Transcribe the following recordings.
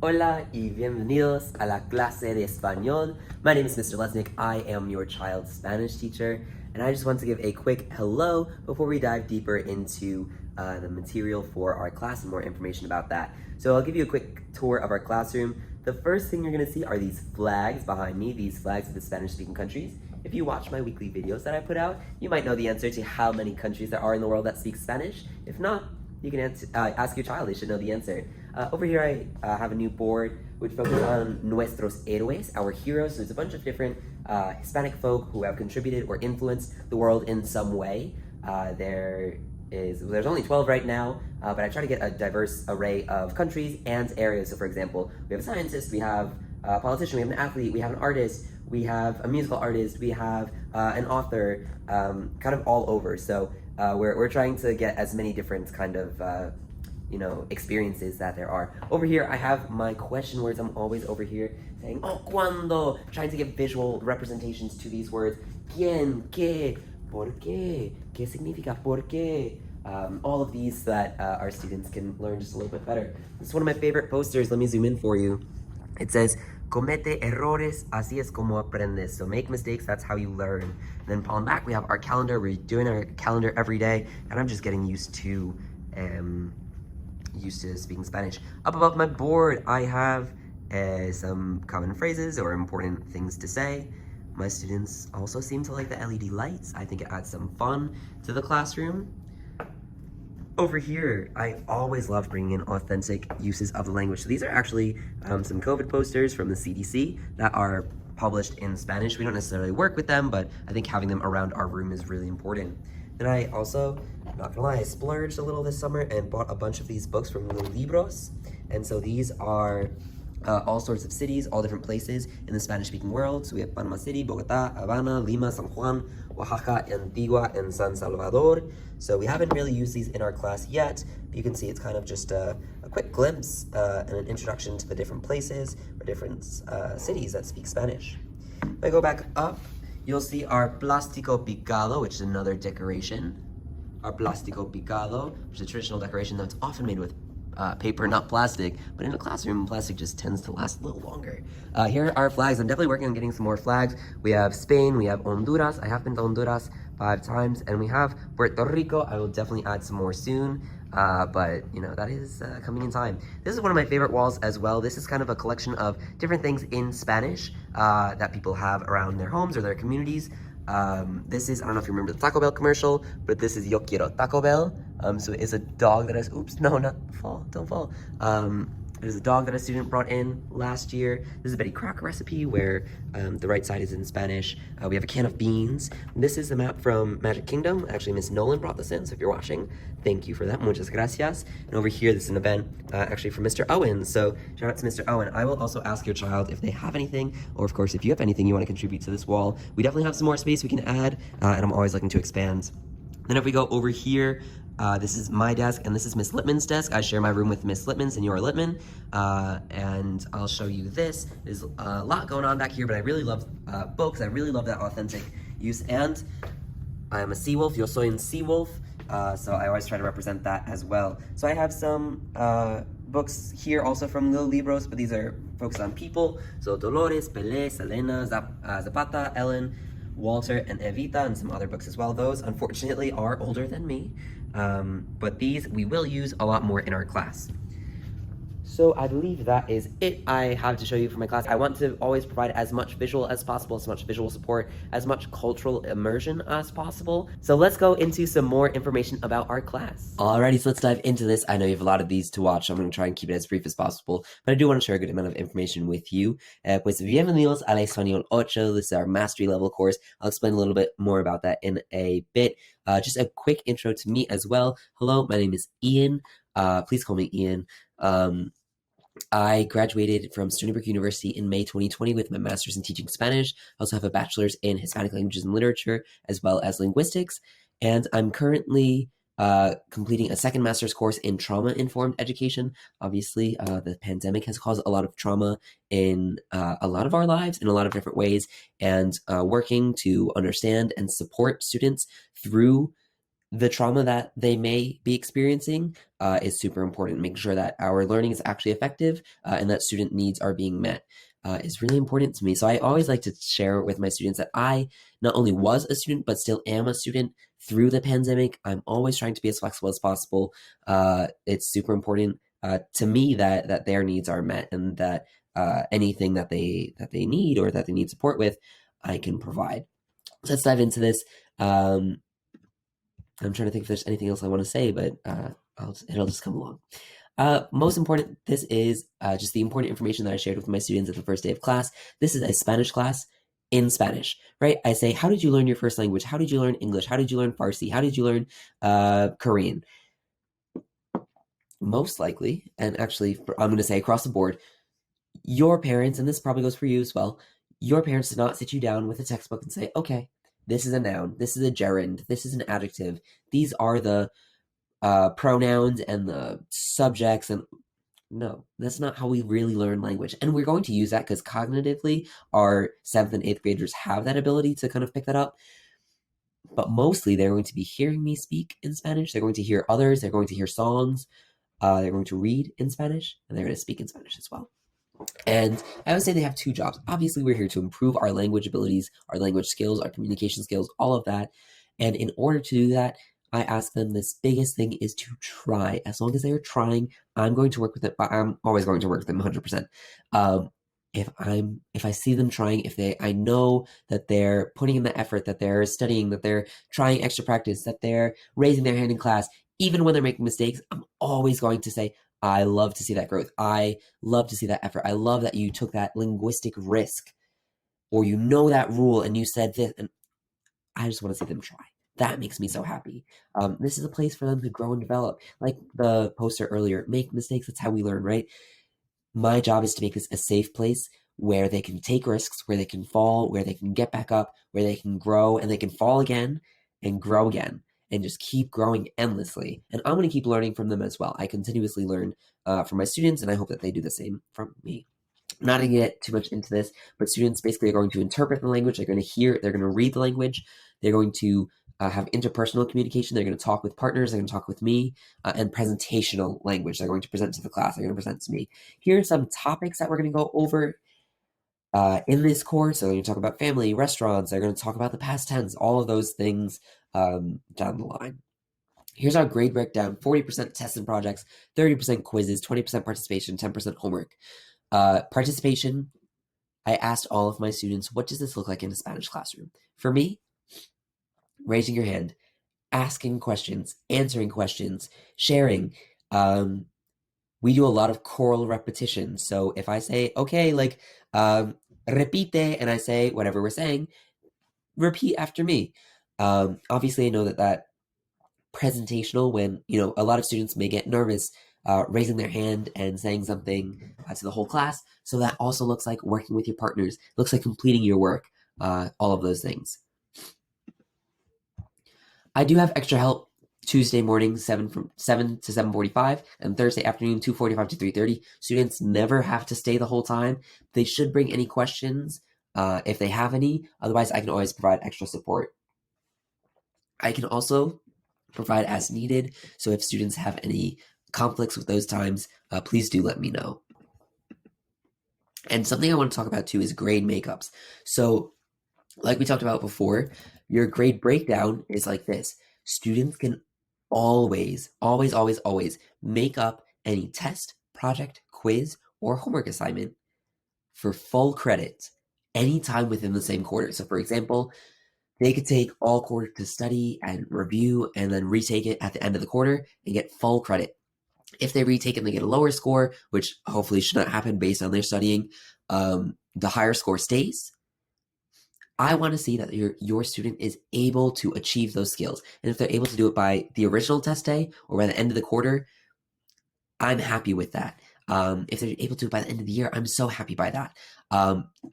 Hola y bienvenidos a la clase de español. My name is Mr. Lesnick. I am your child's Spanish teacher, and I just want to give a quick hello before we dive deeper into the material for our class and more information about that. So I'll give you a quick tour of our classroom. The first thing you're going to see are these flags behind me, these flags of the Spanish-speaking countries. If you watch my weekly videos that I put out, you might know the answer to how many countries there are in the world that speak Spanish. If not, you can ask your child, they should know the answer. Over here I have a new board which focuses on nuestros héroes, our heroes. So there's a bunch of different Hispanic folk who have contributed or influenced the world in some way. There's only 12 right now, but I try to get a diverse array of countries and areas. So for example, we have a scientist, we have a politician, we have an athlete, we have an artist, we have a musical artist, we have an author, kind of all over. So we're trying to get as many different kind of experiences that there are. Over here, I have my question words. I'm always over here saying, oh, cuando, trying to give visual representations to these words. ¿Quién? ¿Qué? ¿Por qué? ¿Qué significa? ¿Por qué? All of these so that our students can learn just a little bit better. This is one of my favorite posters. Let me zoom in for you. It says, comete errores, así es como aprendes. So make mistakes, that's how you learn. And then on back, we have our calendar. We're doing our calendar every day, and I'm just getting used to speaking Spanish. Up above my board, I have some common phrases or important things to say. My students also seem to like the LED lights. I think it adds some fun to the classroom. Over here, I always love bringing in authentic uses of the language. So these are actually some COVID posters from the CDC that are published in Spanish. We don't necessarily work with them, but I think having them around our room is really important. Then I also, not gonna lie, I splurged a little this summer and bought a bunch of these books from Little Libros. And so these are all sorts of cities, all different places in the Spanish-speaking world. So we have Panama City, Bogota, Havana, Lima, San Juan, Oaxaca, Antigua, and San Salvador. So we haven't really used these in our class yet, but you can see it's kind of just a quick glimpse and an introduction to the different places or different cities that speak Spanish. If I go back up, you'll see our plástico picado, which is another decoration. Our plástico picado, which is a traditional decoration that's often made with paper, not plastic, but in a classroom, plastic just tends to last a little longer. Here are our flags. I'm definitely working on getting some more flags. We have Spain, we have Honduras. I have been to Honduras 5 times, and we have Puerto Rico. I will definitely add some more soon, but that is coming in time. This is one of my favorite walls as well. This is kind of a collection of different things in Spanish that people have around their homes or their communities. This is, I don't know if you remember the Taco Bell commercial, but this is Yo Quiero Taco Bell. So it is a dog that oops, no, not fall, don't fall. It is a dog that a student brought in last year. This is a Betty Crocker recipe where the right side is in Spanish. We have a can of beans. This is the map from Magic Kingdom. Actually, Miss Nolan brought this in, so if you're watching, thank you for that. Muchas gracias. And over here, this is an event actually from Mr. Owen. So shout out to Mr. Owen. I will also ask your child if they have anything, or of course, if you have anything you want to contribute to this wall. We definitely have some more space we can add, and I'm always looking to expand. Then if we go over here, this is my desk, and this is Miss Littman's desk. I share my room with Miss Littman, Senora Littman, and I'll show you this. There's a lot going on back here, but I really love books. I really love that authentic use, and I am a seawolf. Yo soy un seawolf, so I always try to represent that as well. So I have some books here also from Little Libros, but these are focused on people. So Dolores, Pelé, Selena, Zapata, Ellen, Walter, and Evita, and some other books as well. Those, unfortunately, are older than me, but these we will use a lot more in our class. So I believe that is it I have to show you for my class. I want to always provide as much visual as possible, as much visual support, as much cultural immersion as possible. So let's go into some more information about our class. Alrighty, so let's dive into this. I know you have a lot of these to watch, so I'm going to try and keep it as brief as possible, but I do want to share a good amount of information with you. Pues bienvenidos al Español 8. This is our mastery level course. I'll explain a little bit more about that in a bit. Just a quick intro to me as well. Hello, my name is Ian. Please call me Ian. I graduated from Stony Brook University in May 2020 with my master's in teaching Spanish. I also have a bachelor's in Hispanic languages and literature, as well as linguistics. And I'm currently completing a second master's course in trauma-informed education. Obviously, the pandemic has caused a lot of trauma in a lot of our lives in a lot of different ways, and working to understand and support students through the trauma that they may be experiencing is super important. Making sure that our learning is actually effective and that student needs are being met is really important to me. So I always like to share with my students that I not only was a student, but still am a student through the pandemic. I'm always trying to be as flexible as possible. It's super important to me that their needs are met and that anything that they need or that they need support with, I can provide. So let's dive into this. I'm trying to think if there's anything else I want to say, but it'll just come along. Most important, this is just the important information that I shared with my students at the first day of class. This is a Spanish class in Spanish, right? I say, how did you learn your first language? How did you learn English? How did you learn Farsi? How did you learn Korean? Most likely, and actually, I'm going to say across the board, your parents, and this probably goes for you as well, your parents did not sit you down with a textbook and say, okay, this is a noun, this is a gerund, this is an adjective, these are the pronouns and the subjects. And no, that's not how we really learn language. And we're going to use that because cognitively our 7th and 8th graders have that ability to kind of pick that up. But mostly they're going to be hearing me speak in Spanish. They're going to hear others. They're going to hear songs. They're going to read in Spanish, and they're going to speak in Spanish as well. And I would say they have two jobs. Obviously, we're here to improve our language abilities, our language skills, our communication skills, all of that. And in order to do that, I ask them this biggest thing is to try. As long as they are trying, I'm going to work with them. I'm always going to work with them 100%. If I see them trying, I know that they're putting in the effort, that they're studying, that they're trying extra practice, that they're raising their hand in class, even when they're making mistakes, I'm always going to say, I love to see that growth. I love to see that effort. I love that you took that linguistic risk, or you know that rule and you said this, and I just want to see them try. That makes me so happy. This is a place for them to grow and develop. Like the poster earlier, make mistakes. That's how we learn, right? My job is to make this a safe place where they can take risks, where they can fall, where they can get back up, where they can grow, and they can fall again and grow again and just keep growing endlessly. And I'm going to keep learning from them as well. I continuously learn from my students, and I hope that they do the same from me. I'm not going to get too much into this, but students basically are going to interpret the language. They're going to hear, they're going to read the language. They're going to have interpersonal communication. They're going to talk with partners. They're going to talk with me, and presentational language. They're going to present to the class. They're going to present to me. Here are some topics that we're going to go over in this course. So they're going to talk about family, restaurants. They're going to talk about the past tense, all of those things down the line. Here's our grade breakdown: 40% tests and projects, 30% quizzes, 20% participation, 10% homework. Participation, I asked all of my students, what does this look like in a Spanish classroom? For me, raising your hand, asking questions, answering questions, sharing. We do a lot of choral repetition. So if I say, okay, like, repite, and I say whatever we're saying, repeat after me. Obviously, I know that presentational, when, a lot of students may get nervous raising their hand and saying something to the whole class. So that also looks like working with your partners, looks like completing your work, all of those things. I do have extra help Tuesday morning, 7 to 7:45, and Thursday afternoon, 2:45 to 3:30. Students never have to stay the whole time. They should bring any questions if they have any. Otherwise, I can always provide extra support. I can also provide as needed. So if students have any conflicts with those times, please do let me know. And something I want to talk about too is grade makeups. So like we talked about before, your grade breakdown is like this. Students can always make up any test, project, quiz, or homework assignment for full credit anytime within the same quarter. So for example, they could take all quarter to study and review and then retake it at the end of the quarter and get full credit. If they retake and they get a lower score, which hopefully should not happen based on their studying, the higher score stays. I want to see that your student is able to achieve those skills. And if they're able to do it by the original test day or by the end of the quarter, I'm happy with that. If they're able to do it by the end of the year, I'm so happy by that.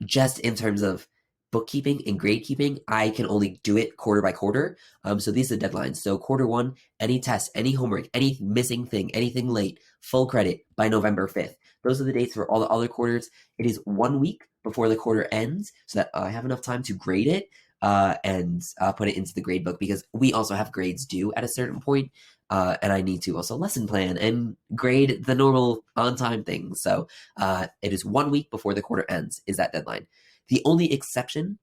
Just in terms of bookkeeping and grade keeping, I can only do it quarter by quarter. So these are the deadlines. So quarter one, any test, any homework, any missing thing, anything late, full credit by November 5th. Those are the dates for all the other quarters. It is 1 week before the quarter ends so that I have enough time to grade it. and put it into the grade book, because we also have grades due at a certain point, and I need to also lesson plan and grade the normal on-time things. So it is 1 week before the quarter ends is that deadline. The only exception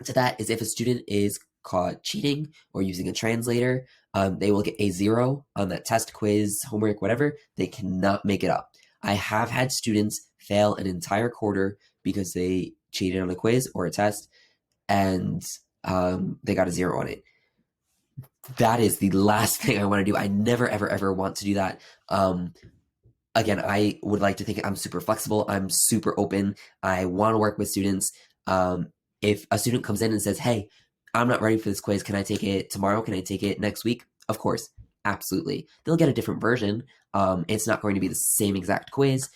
to that is if a student is caught cheating or using a translator, they will get a 0 on that test, quiz, homework, whatever. They cannot make it up. I have had students fail an entire quarter because they cheated on a quiz or a test, and they got a 0 on it. That is the last thing I want to do. I never, ever, ever want to do that. Again, I would like to think I'm super flexible. I'm super open. I want to work with students. If a student comes in and says, hey, I'm not ready for this quiz, can I take it tomorrow? Can I take it next week? Of course, absolutely. They'll get a different version. It's not going to be the same exact quiz,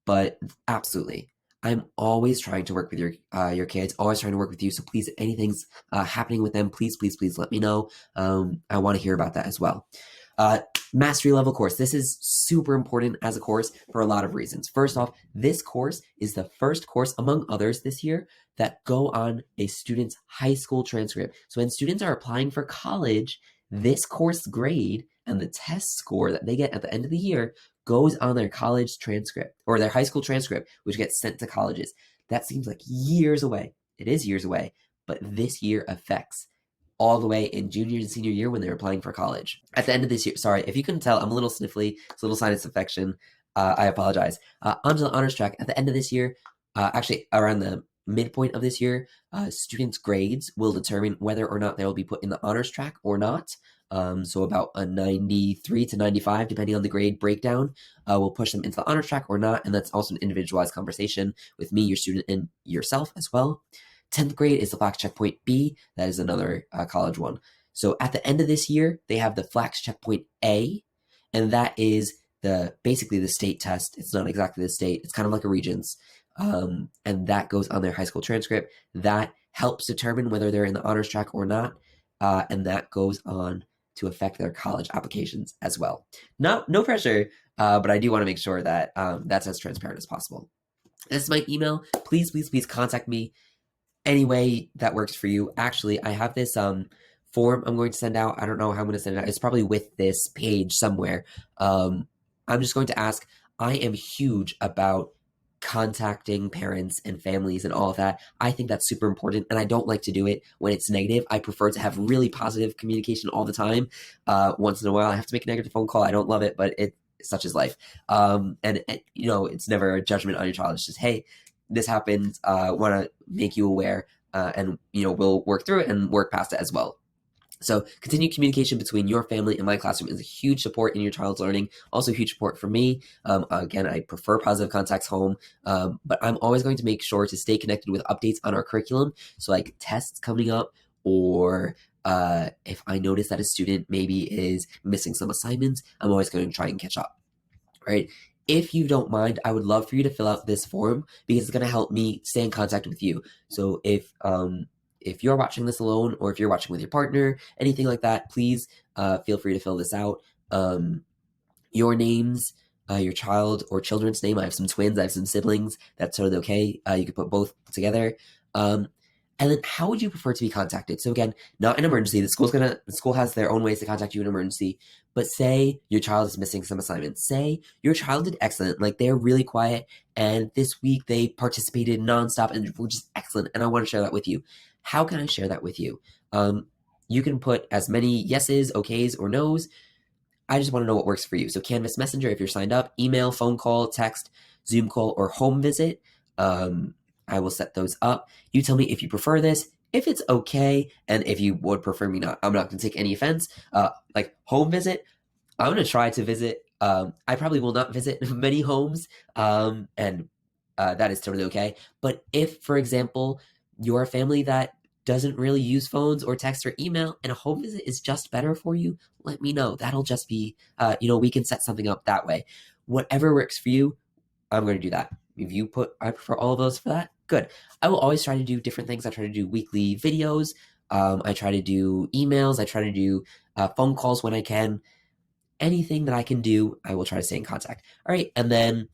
but absolutely. I'm always trying to work with your kids, always trying to work with you. So please, if anything's happening with them, please, please, please let me know. I want to hear about that as well. Mastery level course. This is super important as a course for a lot of reasons. First off, this course is the first course among others this year that go on a student's high school transcript. So when students are applying for college, this course grade and the test score that they get at the end of the year goes on their college transcript or their high school transcript, which gets sent to colleges. That seems like years away. It is years away, but this year affects all the way in junior and senior year when they're applying for college. At the end of this year, sorry, if you couldn't tell, I'm a little sniffly. It's a little sinus infection. I apologize. Onto the honors track. At the end of this year, actually around the midpoint of this year, students' grades will determine whether or not they will be put in the honors track or not. So about a 93 to 95, depending on the grade breakdown, will push them into the honors track or not. And that's also an individualized conversation with me, your student, and yourself as well. 10th grade is the Flax Checkpoint B. That is another college one. So at the end of this year, they have the Flax Checkpoint A, and that is basically the state test. It's not exactly the state. It's kind of like a Regents, and that goes on their high school transcript. That helps determine whether they're in the honors track or not, and that goes on to affect their college applications as well. No pressure, but I do want to make sure that that's as transparent as possible. This is my email. Please, please, please contact me any way that works for you. Actually, I have this form I'm going to send out. I don't know how I'm going to send it out. It's probably with this page somewhere. I'm just going to ask. I am huge about contacting parents and families and all of that. I think that's super important, and I don't like to do it when it's negative. I prefer to have really positive communication all the time. Once in a while, I have to make a negative phone call. I don't love it, but such is life. And it's never a judgment on your child. It's just, hey, this happened, want to make you aware, and we'll work through it and work past it as well. So continued communication between your family and my classroom is a huge support in your child's learning. Also huge support for me. Again, I prefer positive contacts home, but I'm always going to make sure to stay connected with updates on our curriculum. So like tests coming up, or if I notice that a student maybe is missing some assignments, I'm always going to try and catch up, right? If you don't mind, I would love for you to fill out this form because it's going to help me stay in contact with you. So if you're watching this alone, or if you're watching with your partner, anything like that, please feel free to fill this out. Your names, your child or children's name. I have some twins. I have some siblings. That's totally okay. You could put both together. And then how would you prefer to be contacted? So again, not an emergency. The school has their own ways to contact you in an emergency. But say your child is missing some assignments. Say your child did excellent. Like they're really quiet, and this week they participated nonstop and were just excellent. And I want to share that with you. How can I share that with you? You can put as many yeses, okays, or nos. I just want to know what works for you. So Canvas Messenger, if you're signed up, email, phone call, text, Zoom call, or home visit. I will set those up. You tell me if you prefer this, if it's okay, and if you would prefer me not. I'm not going to take any offense. Like home visit, I'm going to try to visit. I probably will not visit many homes, and that is totally okay. But if, for example, you're a family that doesn't really use phones or text or email, and a home visit is just better for you, let me know. That'll just be, we can set something up that way. Whatever works for you, I'm going to do that. If you I prefer all of those for that, good. I will always try to do different things. I try to do weekly videos. I try to do emails. I try to do phone calls when I can. Anything that I can do, I will try to stay in contact. All right. And then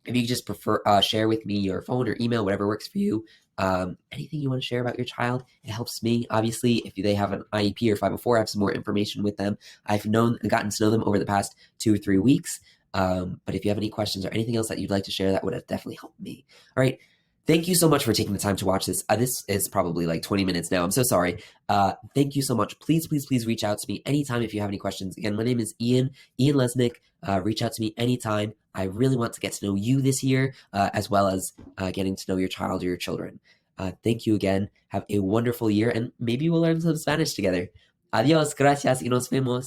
Maybe you just prefer share with me your phone or email, whatever works for you. Anything you want to share about your child, it helps me. Obviously, if they have an IEP or 504, I have some more information with them. I've gotten to know them over the past 2 or 3 weeks. But if you have any questions or anything else that you'd like to share, that would have definitely helped me. All right. Thank you so much for taking the time to watch this. This is probably like 20 minutes now. I'm so sorry. Thank you so much. Please, please, please reach out to me anytime if you have any questions. Again, my name is Ian Lesnick. Reach out to me anytime. I really want to get to know you this year, as well as getting to know your child or your children. Thank you again. Have a wonderful year, and maybe we'll learn some Spanish together. Adiós, gracias, y nos vemos.